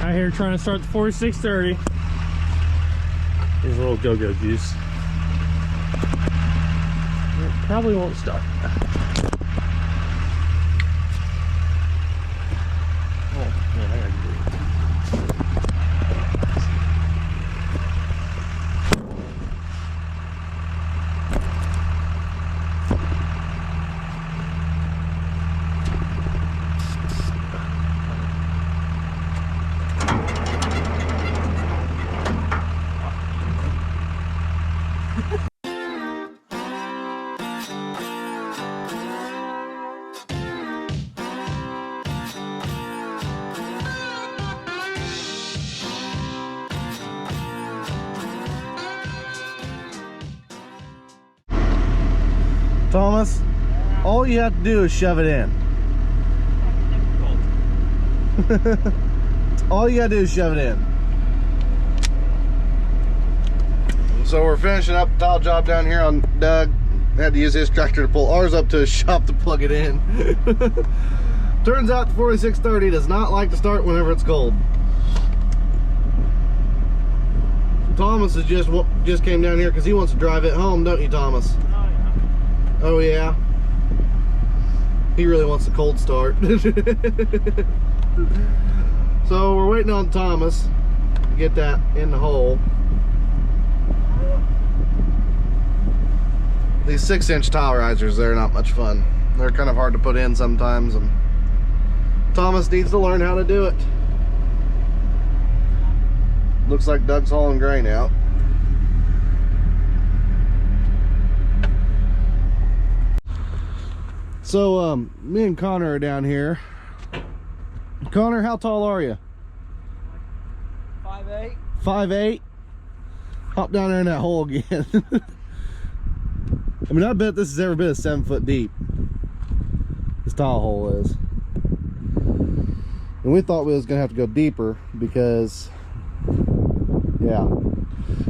Out here trying to start the 4630. Here's a little go-go juice. It probably won't start. Oh man, I gotta do it. Thomas, all you have to do is shove it in. All you gotta do is shove it in. So we're finishing up the tile job down here on Doug. Had to use his tractor to pull ours up to his shop to plug it in. Turns out the 4630 does not like to start whenever it's cold. Thomas has just came down here because he wants to drive it home, don't you, Thomas? Oh yeah. He really wants a cold start. So we're waiting on Thomas to get that in the hole. These 6-inch tile risers, they're not much fun. They're kind of hard to put in sometimes, and Thomas needs to learn how to do it. Looks like Doug's hauling grain out. So me and Connor are down here. Connor, how tall are you? 5'8". 5'8". Hop down there in that hole again. I mean, I bet this has ever been a 7 foot deep. This tile hole is. And we thought we was gonna have to go deeper because, yeah.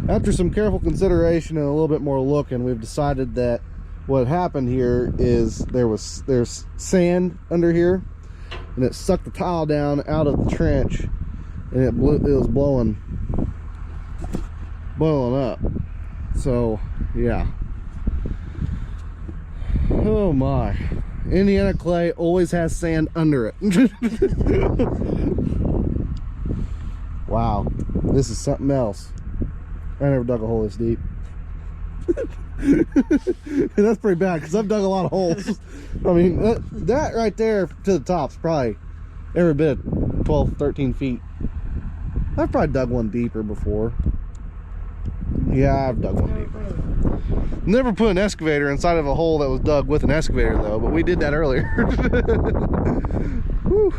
After some careful consideration and a little bit more looking, we've decided that what happened here is there's sand under here, and it sucked the tile down out of the trench, and it was blowing up. So yeah. Oh my. Indiana clay always has sand under it. Wow, this is something else. I never dug a hole this deep. That's pretty bad because I've dug a lot of holes. I mean, that right there to the top's probably every bit 12, 13 feet. I've probably dug one deeper before. Yeah, I've dug one deeper. Never put an excavator inside of a hole that was dug with an excavator though, but we did that earlier. Whew.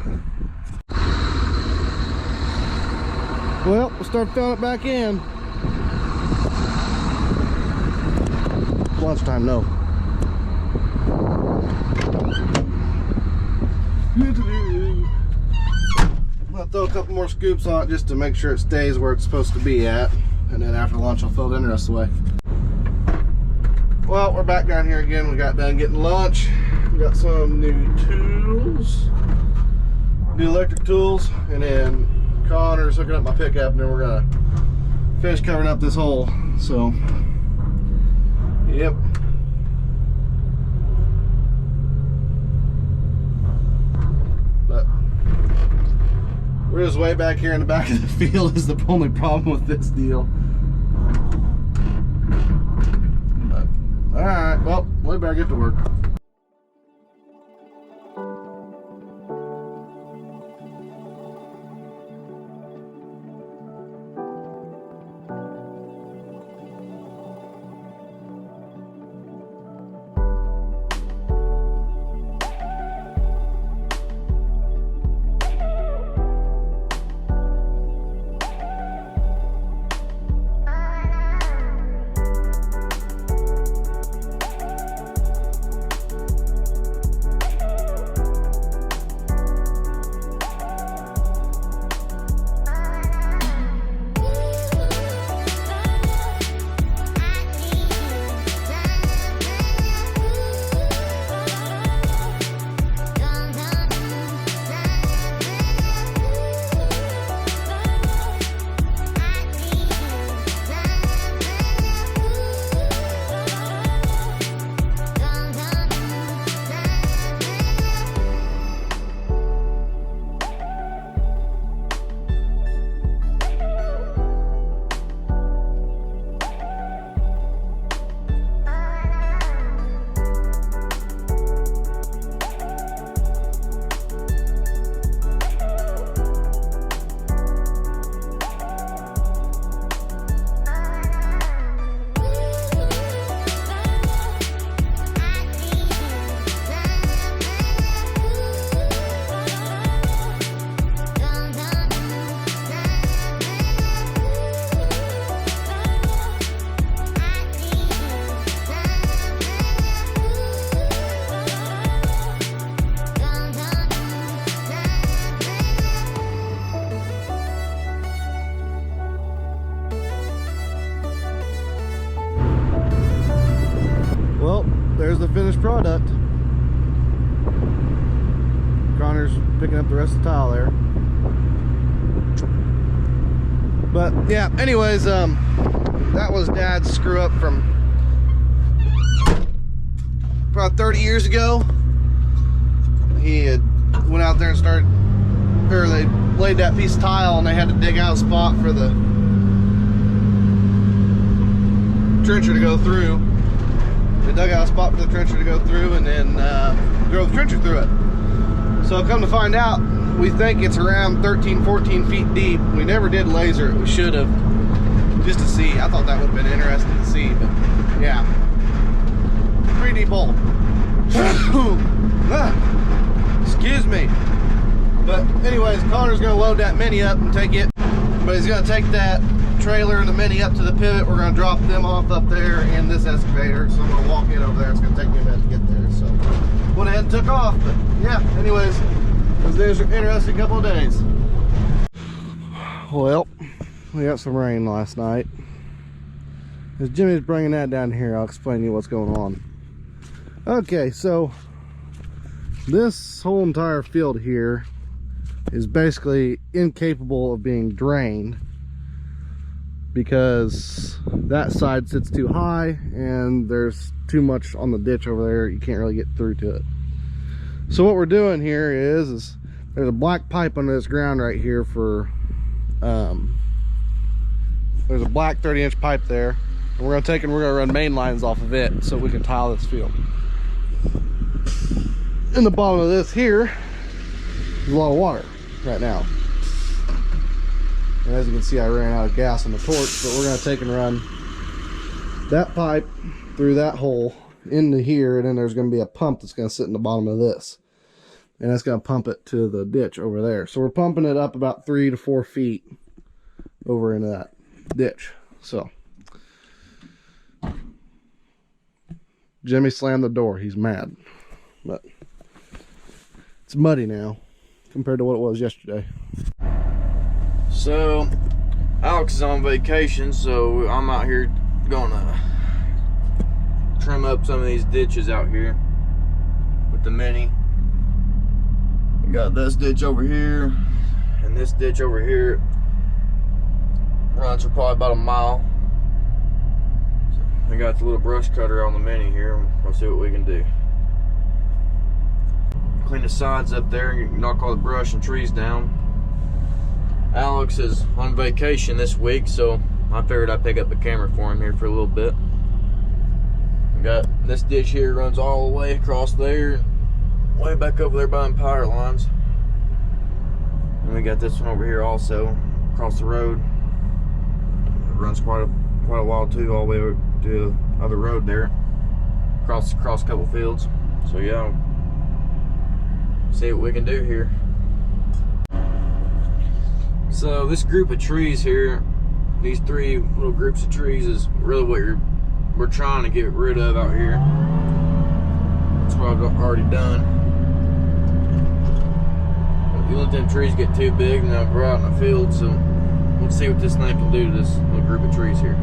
Well, we'll start filling it back in. Lunchtime, no. I'll throw a couple more scoops on it just to make sure it stays where it's supposed to be at, and then after lunch I'll fill it in the rest of the way. Well, we're back down here again. We got done getting lunch. We got some new tools, new electric tools, and then Connor's hooking up my pickup, and then we're gonna finish covering up this hole. So, yep. But we're just way back here in the back of the field is the only problem with this deal. All right, well, we better get to work. finished product. Connor's picking up the rest of the tile there. But yeah, anyways, that was Dad's screw up from probably 30 years ago. He had went out there and started, or they laid that piece of tile and they had to dig out a spot for the trencher to go through. They dug out a spot for the trencher to go through and then drove the trencher through it. So come to find out, we think it's around 13, 14 feet deep. We never did laser it. We should have, just to see. I thought that would have been interesting to see, but yeah. Pretty deep hole. Excuse me. But anyways, Connor's gonna load that Mini up and take it. But he's gonna take that trailer and the Mini up to the pivot. We're gonna drop them off up there in this excavator. So I'm gonna walk in over there. It's gonna take me a minute to get there. So went ahead and took off. But yeah, anyways, it was an interesting couple of days. Well, we got some rain last night. As Jimmy's bringing that down here, I'll explain to you what's going on. Okay, so this whole entire field here is basically incapable of being drained because that side sits too high and there's too much on the ditch over there. You can't really get through to it. So what we're doing here is there's a black pipe under this ground right here for there's a black 30-inch pipe there, and we're gonna run main lines off of it so we can tile this field. In the bottom of this here is a lot of water right now, and as you can see, I ran out of gas on the torch, but we're gonna take and run that pipe through that hole into here, and then there's gonna be a pump that's gonna sit in the bottom of this, and that's gonna pump it to the ditch over there. So we're pumping it up about 3 to 4 feet over into that ditch. So Jimmy slammed the door. He's mad, but it's muddy now compared to what it was yesterday. So Alex is on vacation, so I'm out here gonna trim up some of these ditches out here with the Mini. We got this ditch over here and this ditch over here. Runs for probably about a mile. So we got the little brush cutter on the Mini here. We'll see what we can do. Clean the sides up there and knock all the brush and trees down. Alex is on vacation this week, so I figured I'd pick up the camera for him here for a little bit. We got this ditch here, runs all the way across there, way back over there behind power lines. And we got this one over here also across the road. It runs quite a while too, all the way over to the other road there, across a couple fields. So yeah, see what we can do here. So this group of trees here, these 3 little groups of trees, is really what we're trying to get rid of out here. That's what I've already done. But you let them trees get too big and they'll grow out in the field, so let's see what this thing can do to this little group of trees here.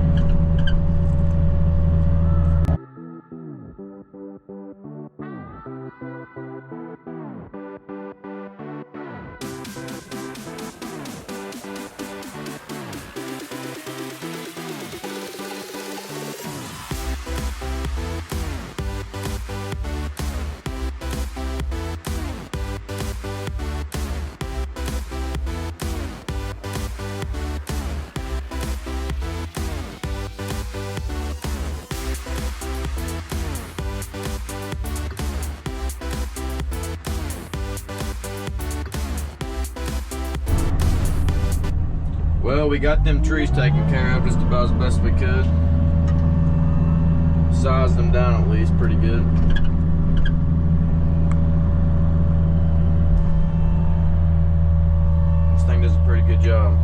Well, we got them trees taken care of just about as best we could. Sized them down at least pretty good. This thing does a pretty good job.